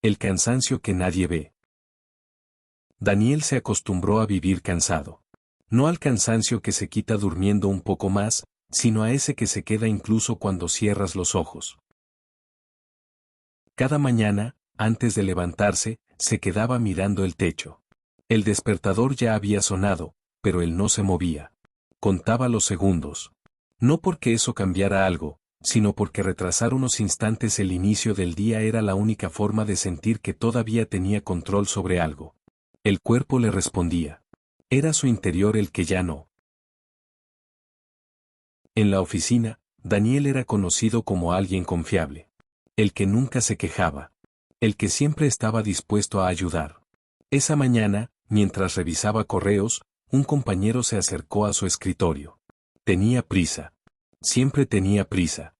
El cansancio que nadie ve. Daniel se acostumbró a vivir cansado. No al cansancio que se quita durmiendo un poco más, sino a ese que se queda incluso cuando cierras los ojos. Cada mañana, antes de levantarse, se quedaba mirando el techo. El despertador ya había sonado, pero él no se movía. Contaba los segundos. No porque eso cambiara algo, sino porque retrasar unos instantes el inicio del día era la única forma de sentir que todavía tenía control sobre algo. El cuerpo le respondía. Era su interior el que ya no. En la oficina, Daniel era conocido como alguien confiable. El que nunca se quejaba. El que siempre estaba dispuesto a ayudar. Esa mañana, mientras revisaba correos, un compañero se acercó a su escritorio. Tenía prisa. Siempre tenía prisa.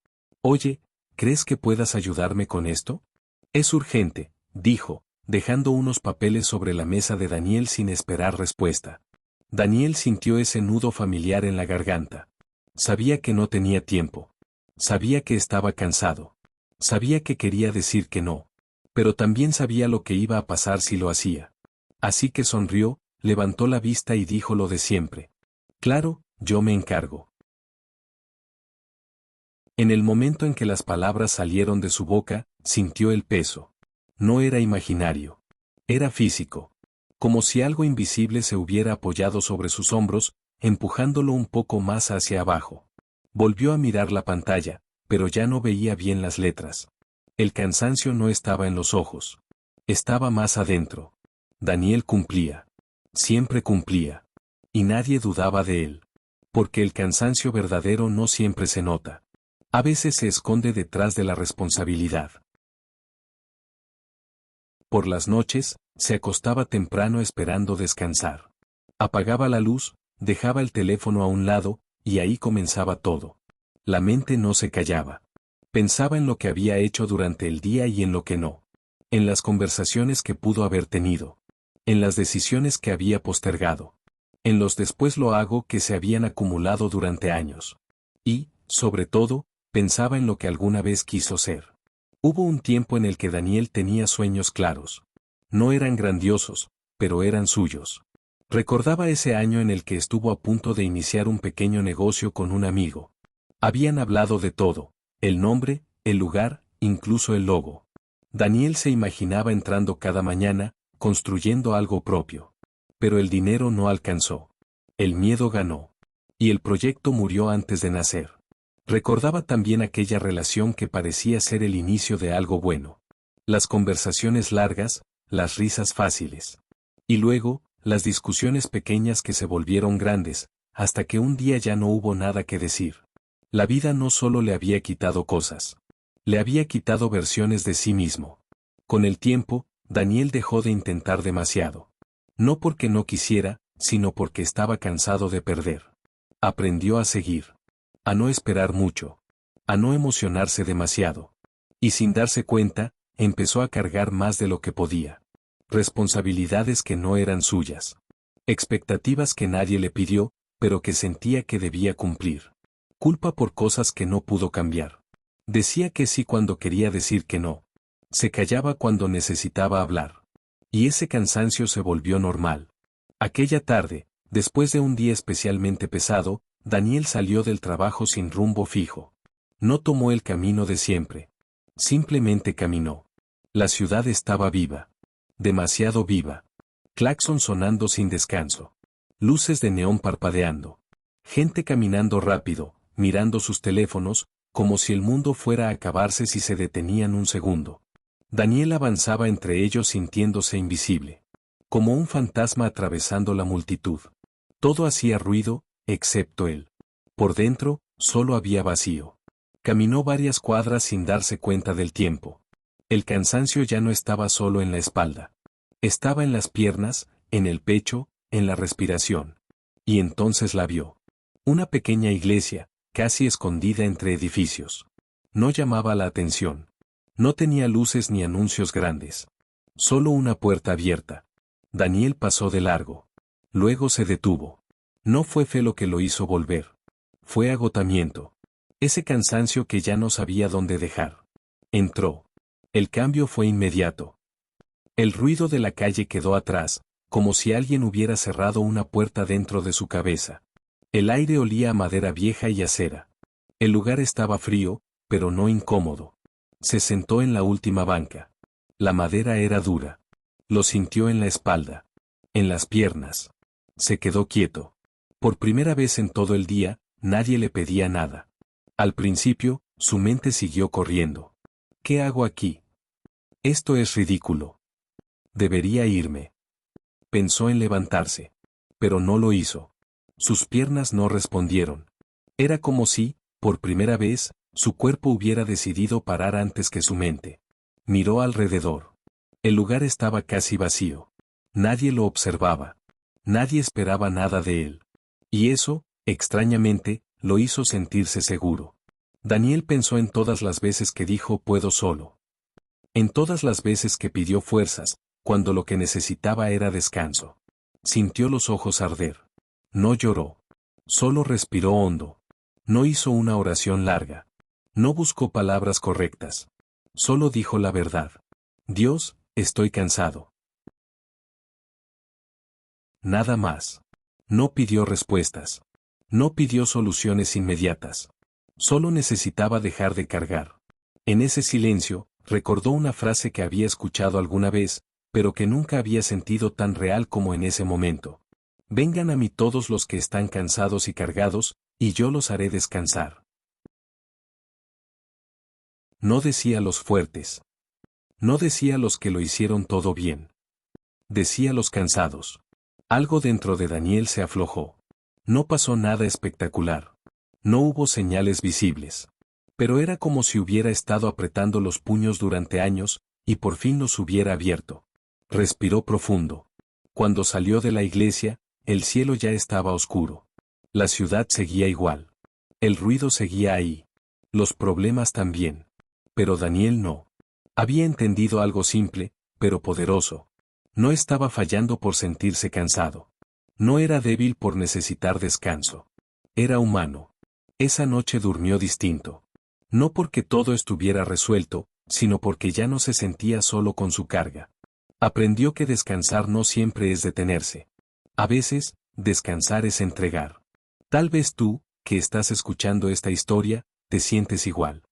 Oye, ¿crees que puedas ayudarme con esto? Es urgente, dijo, dejando unos papeles sobre la mesa de Daniel sin esperar respuesta. Daniel sintió ese nudo familiar en la garganta. Sabía que no tenía tiempo. Sabía que estaba cansado. Sabía que quería decir que no. Pero también sabía lo que iba a pasar si lo hacía. Así que sonrió, levantó la vista y dijo lo de siempre. Claro, yo me encargo. En el momento en que las palabras salieron de su boca, sintió el peso. No era imaginario. Era físico. Como si algo invisible se hubiera apoyado sobre sus hombros, empujándolo un poco más hacia abajo. Volvió a mirar la pantalla, pero ya no veía bien las letras. El cansancio no estaba en los ojos. Estaba más adentro. Daniel cumplía. Siempre cumplía. Y nadie dudaba de él. Porque el cansancio verdadero no siempre se nota. A veces se esconde detrás de la responsabilidad. Por las noches, se acostaba temprano esperando descansar. Apagaba la luz, dejaba el teléfono a un lado, y ahí comenzaba todo. La mente no se callaba. Pensaba en lo que había hecho durante el día y en lo que no. En las conversaciones que pudo haber tenido. En las decisiones que había postergado. En los después lo hago que se habían acumulado durante años. Y, sobre todo, pensaba en lo que alguna vez quiso ser. Hubo un tiempo en el que Daniel tenía sueños claros. No eran grandiosos, pero eran suyos. Recordaba ese año en el que estuvo a punto de iniciar un pequeño negocio con un amigo. Habían hablado de todo, el nombre, el lugar, incluso el logo. Daniel se imaginaba entrando cada mañana, construyendo algo propio. Pero el dinero no alcanzó. El miedo ganó. Y el proyecto murió antes de nacer. Recordaba también aquella relación que parecía ser el inicio de algo bueno. Las conversaciones largas, las risas fáciles. Y luego, las discusiones pequeñas que se volvieron grandes, hasta que un día ya no hubo nada que decir. La vida no solo le había quitado cosas. Le había quitado versiones de sí mismo. Con el tiempo, Daniel dejó de intentar demasiado. No porque no quisiera, sino porque estaba cansado de perder. Aprendió a seguir. A no esperar mucho. A no emocionarse demasiado. Y sin darse cuenta, empezó a cargar más de lo que podía. Responsabilidades que no eran suyas. Expectativas que nadie le pidió, pero que sentía que debía cumplir. Culpa por cosas que no pudo cambiar. Decía que sí cuando quería decir que no. Se callaba cuando necesitaba hablar. Y ese cansancio se volvió normal. Aquella tarde, después de un día especialmente pesado, Daniel salió del trabajo sin rumbo fijo. No tomó el camino de siempre. Simplemente caminó. La ciudad estaba viva. Demasiado viva. Claxon sonando sin descanso. Luces de neón parpadeando. Gente caminando rápido, mirando sus teléfonos, como si el mundo fuera a acabarse si se detenían un segundo. Daniel avanzaba entre ellos sintiéndose invisible. Como un fantasma atravesando la multitud. Todo hacía ruido, excepto él. Por dentro, solo había vacío. Caminó varias cuadras sin darse cuenta del tiempo. El cansancio ya no estaba solo en la espalda. Estaba en las piernas, en el pecho, en la respiración. Y entonces la vio. Una pequeña iglesia, casi escondida entre edificios. No llamaba la atención. No tenía luces ni anuncios grandes. Solo una puerta abierta. Daniel pasó de largo. Luego se detuvo. No fue fe lo que lo hizo volver. Fue agotamiento. Ese cansancio que ya no sabía dónde dejar. Entró. El cambio fue inmediato. El ruido de la calle quedó atrás, como si alguien hubiera cerrado una puerta dentro de su cabeza. El aire olía a madera vieja y acera. El lugar estaba frío, pero no incómodo. Se sentó en la última banca. La madera era dura. Lo sintió en la espalda, en las piernas. Se quedó quieto. Por primera vez en todo el día, nadie le pedía nada. Al principio, su mente siguió corriendo. ¿Qué hago aquí? Esto es ridículo. Debería irme. Pensó en levantarse. Pero no lo hizo. Sus piernas no respondieron. Era como si, por primera vez, su cuerpo hubiera decidido parar antes que su mente. Miró alrededor. El lugar estaba casi vacío. Nadie lo observaba. Nadie esperaba nada de él. Y eso, extrañamente, lo hizo sentirse seguro. Daniel pensó en todas las veces que dijo puedo solo. En todas las veces que pidió fuerzas, cuando lo que necesitaba era descanso. Sintió los ojos arder. No lloró. Solo respiró hondo. No hizo una oración larga. No buscó palabras correctas. Solo dijo la verdad. Dios, estoy cansado. Nada más. No pidió respuestas. No pidió soluciones inmediatas. Solo necesitaba dejar de cargar. En ese silencio, recordó una frase que había escuchado alguna vez, pero que nunca había sentido tan real como en ese momento. Vengan a mí todos los que están cansados y cargados, y yo los haré descansar. No decía los fuertes. No decía los que lo hicieron todo bien. Decía los cansados. Algo dentro de Daniel se aflojó. No pasó nada espectacular. No hubo señales visibles. Pero era como si hubiera estado apretando los puños durante años, y por fin los hubiera abierto. Respiró profundo. Cuando salió de la iglesia, el cielo ya estaba oscuro. La ciudad seguía igual. El ruido seguía ahí. Los problemas también. Pero Daniel no. Había entendido algo simple, pero poderoso. No estaba fallando por sentirse cansado. No era débil por necesitar descanso. Era humano. Esa noche durmió distinto. No porque todo estuviera resuelto, sino porque ya no se sentía solo con su carga. Aprendió que descansar no siempre es detenerse. A veces, descansar es entregar. Tal vez tú, que estás escuchando esta historia, te sientes igual.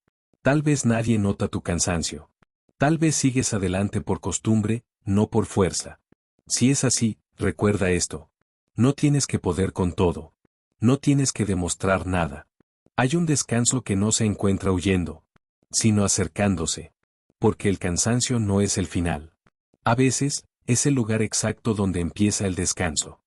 Tal vez nadie nota tu cansancio. Tal vez sigues adelante por costumbre, no por fuerza. Si es así, recuerda esto. No tienes que poder con todo. No tienes que demostrar nada. Hay un descanso que no se encuentra huyendo, sino acercándose. Porque el cansancio no es el final. A veces, es el lugar exacto donde empieza el descanso.